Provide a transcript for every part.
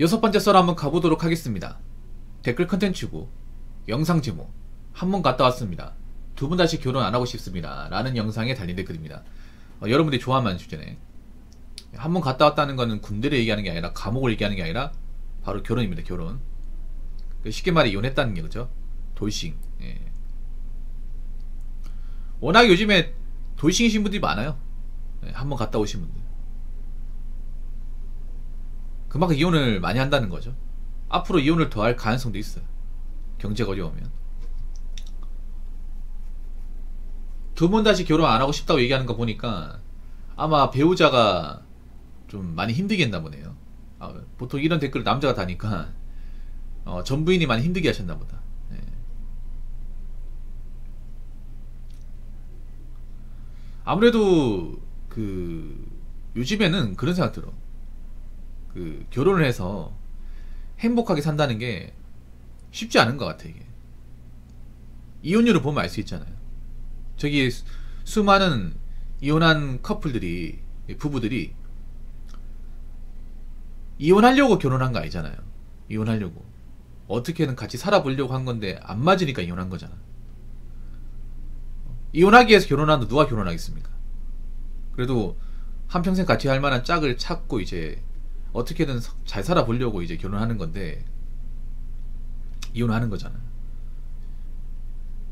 6번째 썰 한번 가보도록 하겠습니다. 댓글 컨텐츠고 영상 제목 한 번 갔다 왔습니다. 두 분 다시 결혼 안 하고 싶습니다 라는 영상에 달린 댓글입니다. 여러분들이 좋아할 만한 주제네. 한 번 갔다 왔다는 거는 군대를 얘기하는 게 아니라 감옥을 얘기하는 게 아니라 바로 결혼입니다. 결혼. 쉽게 말해 이혼했다는 게 그죠? 돌싱. 예. 워낙 요즘에 돌싱이신 분들이 많아요. 예, 한 번 갔다 오신 분들. 그만큼 이혼을 많이 한다는 거죠. 앞으로 이혼을 더 할 가능성도 있어요. 경제가 어려우면. 두 번 다시 결혼 안 하고 싶다고 얘기하는 거 보니까 아마 배우자가 좀 많이 힘들게 했나 보네요. 보통 이런 댓글을 남자가 다니까 전 부인이 많이 힘들게 하셨나 보다. 예. 아무래도 요즘에는 그런 생각 들어. 결혼을 해서 행복하게 산다는 게 쉽지 않은 것 같아. 이게 이혼율을 보면 알 수 있잖아요. 저기 수많은 이혼한 커플들이, 부부들이 이혼하려고 결혼한 거 아니잖아요. 이혼하려고 어떻게든 같이 살아보려고 한 건데 안 맞으니까 이혼한 거잖아. 이혼하기 위해서 결혼하는데 누가 결혼하겠습니까? 그래도 한평생 같이 할 만한 짝을 찾고 이제 어떻게든 잘 살아보려고 이제 결혼하는 건데 이혼하는 거잖아.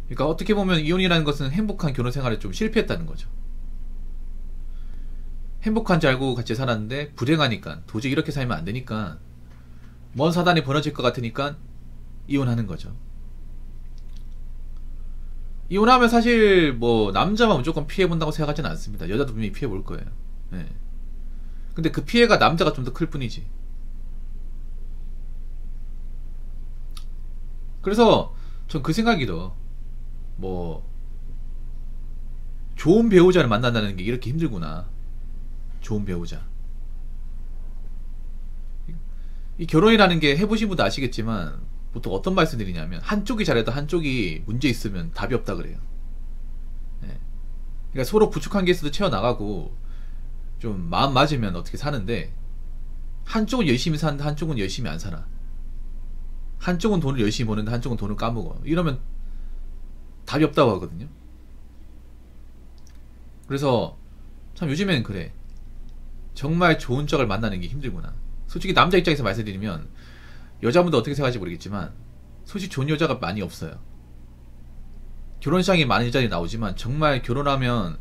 그러니까 어떻게 보면 이혼이라는 것은 행복한 결혼 생활에 좀 실패했다는 거죠. 행복한 줄 알고 같이 살았는데 불행하니까 도저히 이렇게 살면 안 되니까 먼 사단이 벌어질 것 같으니까 이혼하는 거죠. 이혼하면 사실 뭐 남자만 무조건 피해본다고 생각하지는 않습니다. 여자도 분명히 피해볼 거예요. 네. 근데 그 피해가 남자가 좀 더 클 뿐이지. 그래서 전 그 생각이 더 좋은 배우자를 만난다는 게 이렇게 힘들구나. 좋은 배우자. 이 결혼이라는 게 해보신 분도 아시겠지만 보통 어떤 말씀드리냐면 한쪽이 잘해도 한쪽이 문제 있으면 답이 없다 그래요. 네. 그러니까 서로 부족한 게 있어도 채워나가고 좀 마음 맞으면 어떻게 사는데 한쪽은 열심히 사는데 한쪽은 열심히 안 살아. 한쪽은 돈을 열심히 버는데 한쪽은 돈을 까먹어. 이러면 답이 없다고 하거든요. 그래서 참 요즘에는 그래. 정말 좋은 짝을 만나는 게 힘들구나. 솔직히 남자 입장에서 말씀드리면 여자분도 어떻게 생각할지 모르겠지만 솔직히 좋은 여자가 많이 없어요. 결혼 시장에 많은 여자들이 나오지만 정말 결혼하면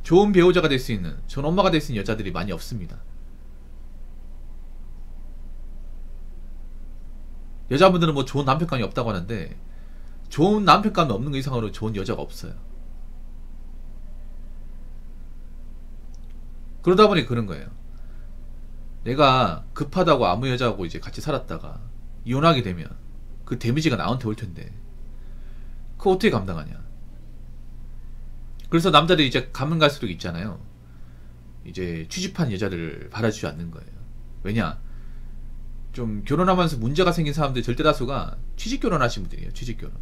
좋은 배우자가 될 수 있는, 좋은 엄마가 될 수 있는 여자들이 많이 없습니다. 여자분들은 뭐 좋은 남편감이 없다고 하는데 좋은 남편감이 없는 거 이상으로 좋은 여자가 없어요. 그러다 보니 그런 거예요. 내가 급하다고 아무 여자하고 이제 같이 살았다가 이혼하게 되면 그 데미지가 나한테 올 텐데 그거 어떻게 감당하냐. 그래서 남자들이 이제 가면 갈수록 있잖아요. 이제 취직한 여자를 바라주지 않는 거예요. 왜냐? 좀 결혼하면서 문제가 생긴 사람들 절대 다수가 취직 결혼하신 분들이에요. 취직 결혼.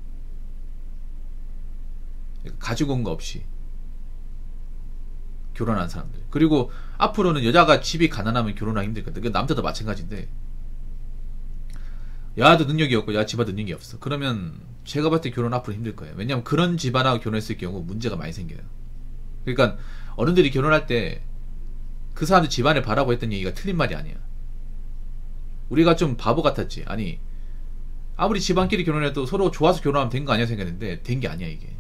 가지고 온 거 없이 결혼한 사람들. 그리고 앞으로는 여자가 집이 가난하면 결혼하기 힘들거든. 그 남자도 마찬가지인데 여자도 능력이 없고 여자 집안도 능력이 없어. 그러면 제가 봤을 때 결혼 앞으로 힘들 거예요. 왜냐면 그런 집안하고 결혼했을 경우 문제가 많이 생겨요. 그러니까 어른들이 결혼할 때 그 사람들 집안을 바라고 했던 얘기가 틀린 말이 아니야. 우리가 좀 바보 같았지. 아니 아무리 집안끼리 결혼해도 서로 좋아서 결혼하면 된 거 아니야 생각했는데 된 게 아니야. 이게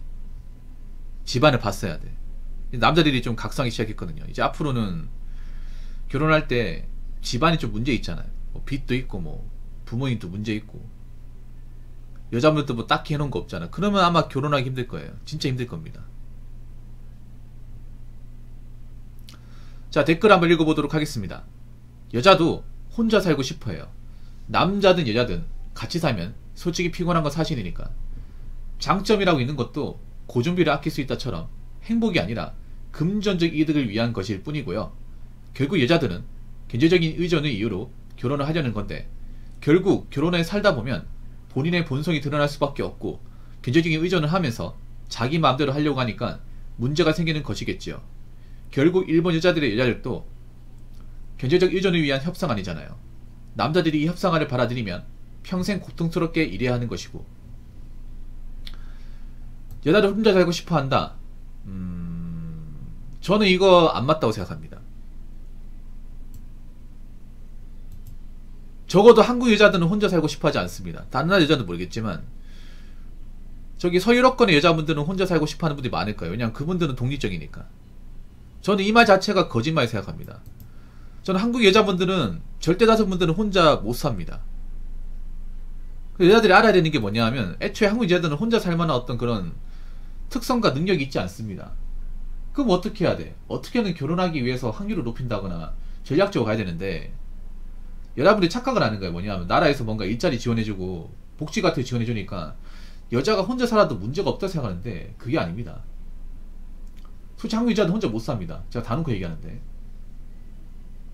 집안을 봤어야 돼. 남자들이 좀 각성하기 시작했거든요. 이제 앞으로는 결혼할 때 집안이 좀 문제 있잖아요. 뭐 빚도 있고 뭐 부모님도 문제 있고 여자분들도 뭐 딱히 해놓은 거 없잖아. 그러면 아마 결혼하기 힘들 거예요. 진짜 힘들 겁니다. 자, 댓글 한번 읽어보도록 하겠습니다. 여자도 혼자 살고 싶어해요. 남자든 여자든 같이 살면 솔직히 피곤한 건 사실이니까. 장점이라고 있는 것도 고정비를 아낄 수 있다처럼 행복이 아니라 금전적 이득을 위한 것일 뿐이고요. 결국 여자들은 경제적인 의존의 이유로 결혼을 하려는 건데 결국 결혼에 살다 보면 본인의 본성이 드러날 수밖에 없고 경제적인 의존을 하면서 자기 마음대로 하려고 하니까 문제가 생기는 것이겠지요. 결국 일본 여자들의 여자들도 경제적 의존을 위한 협상 아니잖아요. 남자들이 이 협상안을 받아들이면 평생 고통스럽게 일해야 하는 것이고, 여자들 혼자 살고 싶어 한다. 저는 이거 안 맞다고 생각합니다. 적어도 한국 여자들은 혼자 살고 싶어 하지 않습니다. 다른 나라 여자는 모르겠지만, 저기 서유럽권의 여자분들은 혼자 살고 싶어 하는 분들이 많을 거예요. 왜냐면 그분들은 독립적이니까. 저는 이 말 자체가 거짓말 생각합니다. 저는 한국 여자분들은, 절대 다수 분들은 혼자 못 삽니다. 여자들이 알아야 되는 게 뭐냐 하면, 애초에 한국 여자들은 혼자 살 만한 어떤 그런 특성과 능력이 있지 않습니다. 그럼 어떻게 해야 돼? 어떻게든 결혼하기 위해서 확률을 높인다거나 전략적으로 가야 되는데, 여러분들이 착각을 하는 거예요. 뭐냐 하면, 나라에서 뭔가 일자리 지원해주고 복지 같은 거 지원해주니까 여자가 혼자 살아도 문제가 없다고 생각하는데, 그게 아닙니다. 솔직히 한국 여자는 혼자 못 삽니다. 제가 다 놓고 얘기하는데.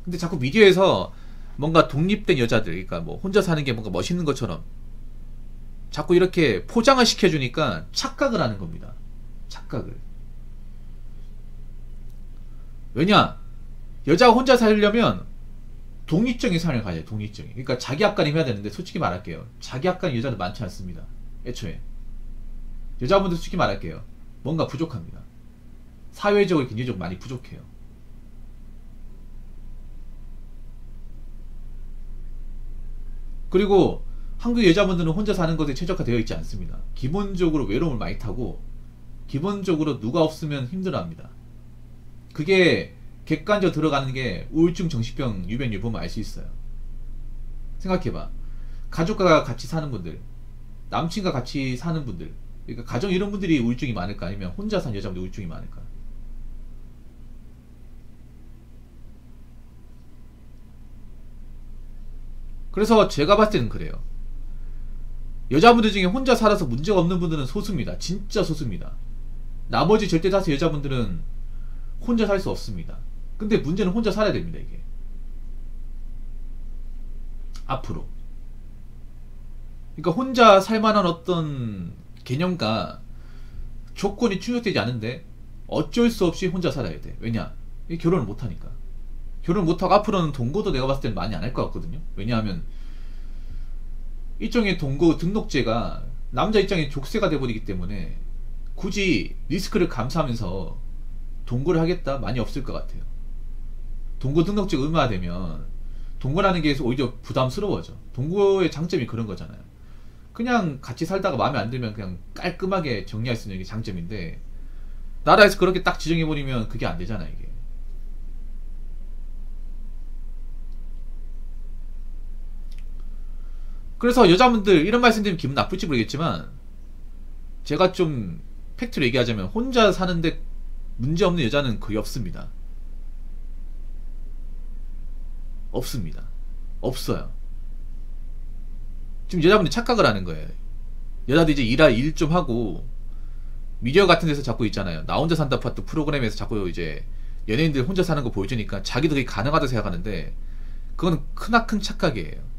근데 자꾸 미디어에서 뭔가 독립된 여자들, 그러니까 뭐 혼자 사는 게 뭔가 멋있는 것처럼 자꾸 이렇게 포장을 시켜주니까 착각을 하는 겁니다. 착각을. 왜냐? 여자가 혼자 살려면 독립적인 삶을 가져야 돼요. 독립적인. 그러니까 자기 앞가림 해야 되는데, 솔직히 말할게요. 자기 앞가림 여자들 많지 않습니다. 애초에. 여자분들 솔직히 말할게요. 뭔가 부족합니다. 사회적으로 경제적으로 많이 부족해요. 그리고 한국 여자분들은 혼자 사는 것에 최적화되어 있지 않습니다. 기본적으로 외로움을 많이 타고, 기본적으로 누가 없으면 힘들어합니다. 그게 객관적으로 들어가는 게 우울증, 정신병 유병률 보면 알 수 있어요. 생각해봐. 가족과 같이 사는 분들, 남친과 같이 사는 분들, 그러니까 가정 이런 분들이 우울증이 많을까, 아니면 혼자 사는 여자분들 우울증이 많을까? 그래서 제가 봤을 때는 그래요. 여자분들 중에 혼자 살아서 문제가 없는 분들은 소수입니다. 진짜 소수입니다. 나머지 절대 다수 여자분들은 혼자 살 수 없습니다. 근데 문제는 혼자 살아야 됩니다. 이게 앞으로. 그러니까 혼자 살만한 어떤 개념과 조건이 충족되지 않은데 어쩔 수 없이 혼자 살아야 돼. 왜냐? 결혼을 못하니까. 결혼 못하고 앞으로는 동거도 내가 봤을 때는 많이 안 할 것 같거든요. 왜냐하면 일종의 동거 등록제가 남자 입장에 족쇄가 돼버리기 때문에 굳이 리스크를 감수하면서 동거를 하겠다? 많이 없을 것 같아요. 동거 등록제가 의무화되면 동거라는 게 오히려 부담스러워져. 동거의 장점이 그런 거잖아요. 그냥 같이 살다가 마음에 안 들면 그냥 깔끔하게 정리할 수 있는 게 장점인데, 나라에서 그렇게 딱 지정해버리면 그게 안 되잖아, 이게. 그래서 여자분들 이런 말씀드리면 기분 나쁠지 모르겠지만, 제가 좀 팩트로 얘기하자면 혼자 사는데 문제없는 여자는 거의 없습니다. 없습니다. 없어요. 지금 여자분들이 착각을 하는 거예요. 여자들 이제 일 좀 하고 미디어 같은 데서 자꾸 있잖아요. 나 혼자 산다 파트 프로그램에서 자꾸 이제 연예인들 혼자 사는 거 보여주니까 자기도 그게 가능하다고 생각하는데, 그건 크나큰 착각이에요.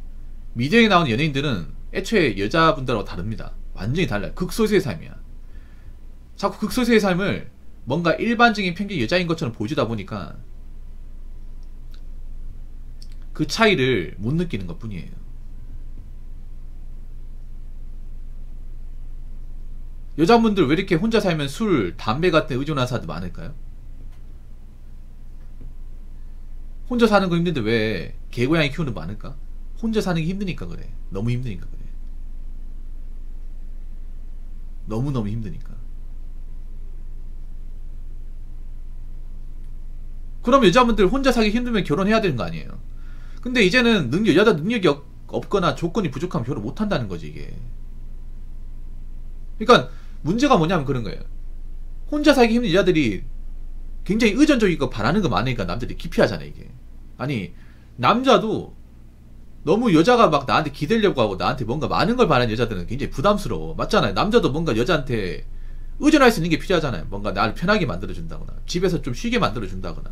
미디어에 나오는 연예인들은 애초에 여자분들하고 다릅니다. 완전히 달라요. 극소수의 삶이야. 자꾸 극소수의 삶을 뭔가 일반적인 평균 여자인 것처럼 보여주다 보니까 그 차이를 못 느끼는 것 뿐이에요. 여자분들 왜 이렇게 혼자 살면 술, 담배 같은 의존하는 사람들 많을까요? 혼자 사는 거 힘든데 왜 개고양이 키우는 거 많을까? 혼자 사는 게 힘드니까 그래. 너무 힘드니까 그래. 너무너무 힘드니까. 그럼 여자분들 혼자 살기 힘들면 결혼해야 되는 거 아니에요? 근데 이제는 여자 능력이 없거나 조건이 부족하면 결혼 못 한다는 거지, 이게. 그러니까 문제가 뭐냐면 그런 거예요. 혼자 살기 힘든 여자들이 굉장히 의존적이고 바라는 거 많으니까 남자들이 기피하잖아, 이게. 아니, 남자도 너무 여자가 막 나한테 기대려고 하고 나한테 뭔가 많은 걸 바라는 여자들은 굉장히 부담스러워. 맞잖아요. 남자도 뭔가 여자한테 의존할 수 있는 게 필요하잖아요. 뭔가 나를 편하게 만들어준다거나, 집에서 좀 쉬게 만들어준다거나,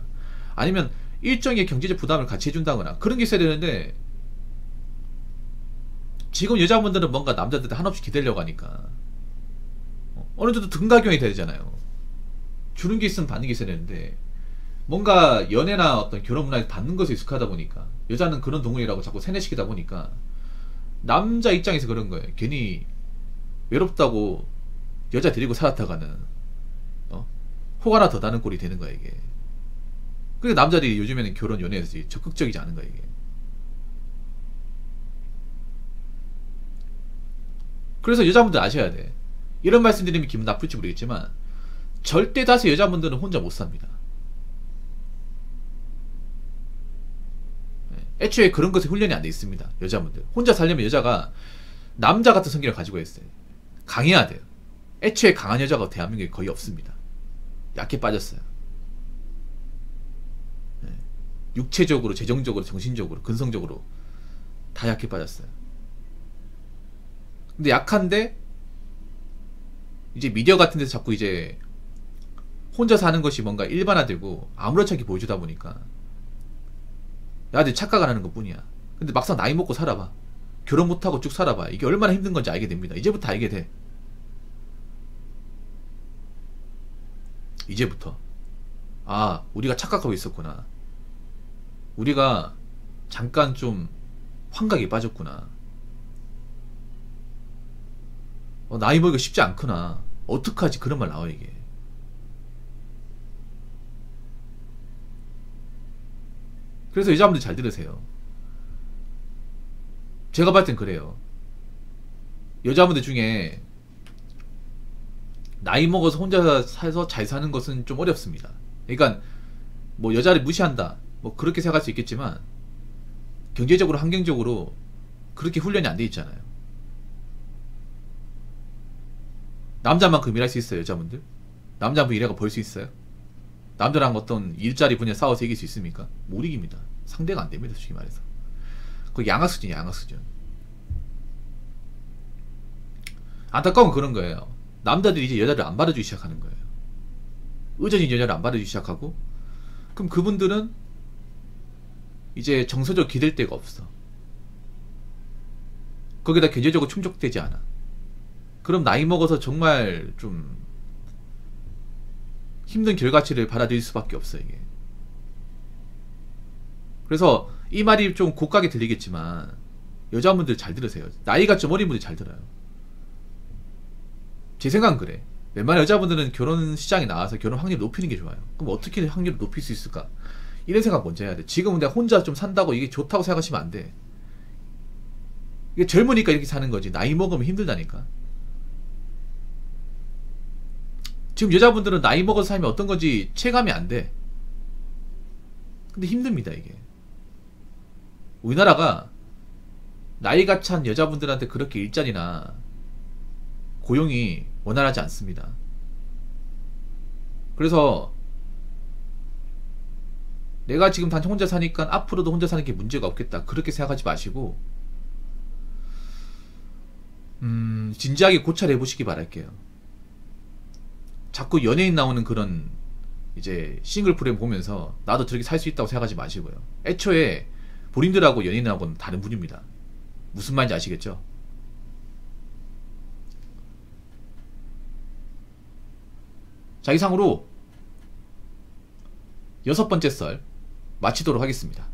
아니면 일정의 경제적 부담을 같이 해준다거나, 그런 게 있어야 되는데, 지금 여자분들은 뭔가 남자들한테 한없이 기대려고 하니까 어느 정도 등가경이 돼야 되잖아요. 주는 게 있으면 받는 게 있어야 되는데, 뭔가 연애나 어떤 결혼 문화에서 받는 것에 익숙하다 보니까 여자는 그런 동물이라고 자꾸 세뇌시키다 보니까 남자 입장에서 그런 거예요. 괜히 외롭다고 여자 데리고 살았다가는 혹 하나 더 다는 꼴이 되는 거야 이게. 그러니까 남자들이 요즘에는 결혼 연애에서 적극적이지 않은 거야 이게. 그래서 여자분들 아셔야 돼. 이런 말씀 드리면 기분 나쁠지 모르겠지만 절대 다수 여자분들은 혼자 못 삽니다. 애초에 그런 것에 훈련이 안 돼 있습니다. 여자분들 혼자 살려면 여자가 남자 같은 성격을 가지고 있어요. 강해야 돼요. 애초에 강한 여자가 대한민국에 거의 없습니다. 약해 빠졌어요. 육체적으로, 재정적으로, 정신적으로, 근성적으로 다 약해 빠졌어요. 근데 약한데 이제 미디어 같은 데서 자꾸 이제 혼자 사는 것이 뭔가 일반화되고 아무렇지 않게 보여주다 보니까 나한테 착각을 하는 것 뿐이야. 근데 막상 나이 먹고 살아봐. 결혼 못하고 쭉 살아봐. 이게 얼마나 힘든 건지 알게 됩니다. 이제부터 알게 돼. 이제부터. 아, 우리가 착각하고 있었구나. 우리가 잠깐 좀 환각에 빠졌구나. 나이 먹기가 쉽지 않구나. 어떡하지? 그런 말 나와 이게. 그래서 여자분들 잘 들으세요. 제가 봤을 땐 그래요. 여자분들 중에 나이 먹어서 혼자 살아서 잘 사는 것은 좀 어렵습니다. 그러니까 뭐 여자를 무시한다 뭐 그렇게 생각할 수 있겠지만 경제적으로 환경적으로 그렇게 훈련이 안 돼 있잖아요. 남자만큼 일할 수 있어요 여자분들? 남자분 일하고 벌 수 있어요? 남자랑 어떤 일자리 분야 싸워서 이길 수 있습니까? 못 이깁니다. 상대가 안 됩니다 솔직히 말해서. 그 양악 수준이야 양악 수준. 안타까운 건 그런 거예요. 남자들이 이제 여자를 안 받아주기 시작하는 거예요. 의젓인 여자를 안 받아주기 시작하고 그럼 그분들은 이제 정서적으로 기댈 데가 없어. 거기다 경제적으로 충족되지 않아. 그럼 나이 먹어서 정말 좀 힘든 결과치를 받아들일 수밖에 없어 이게. 그래서 이 말이 좀 고가게 들리겠지만 여자분들 잘 들으세요. 나이가 좀 어린 분들 잘 들어요. 제 생각은 그래. 웬만한 여자분들은 결혼 시장에 나와서 결혼 확률을 높이는 게 좋아요. 그럼 어떻게 확률을 높일 수 있을까? 이런 생각 먼저 해야 돼. 지금은 내가 혼자 좀 산다고 이게 좋다고 생각하시면 안 돼. 이게 젊으니까 이렇게 사는 거지. 나이 먹으면 힘들다니까. 지금 여자분들은 나이 먹어서 살면 어떤 건지 체감이 안 돼. 근데 힘듭니다 이게. 우리나라가 나이가 찬 여자분들한테 그렇게 일자리나 고용이 원활하지 않습니다. 그래서 내가 지금 단체 혼자 사니까 앞으로도 혼자 사는 게 문제가 없겠다 그렇게 생각하지 마시고 진지하게 고찰해 보시기 바랄게요. 자꾸 연예인 나오는 그런 이제 싱글 프레임 보면서 나도 저렇게 살 수 있다고 생각하지 마시고요. 애초에 본인들하고 연예인하고는 다른 분입니다. 무슨 말인지 아시겠죠? 자, 이상으로 6번째 썰 마치도록 하겠습니다.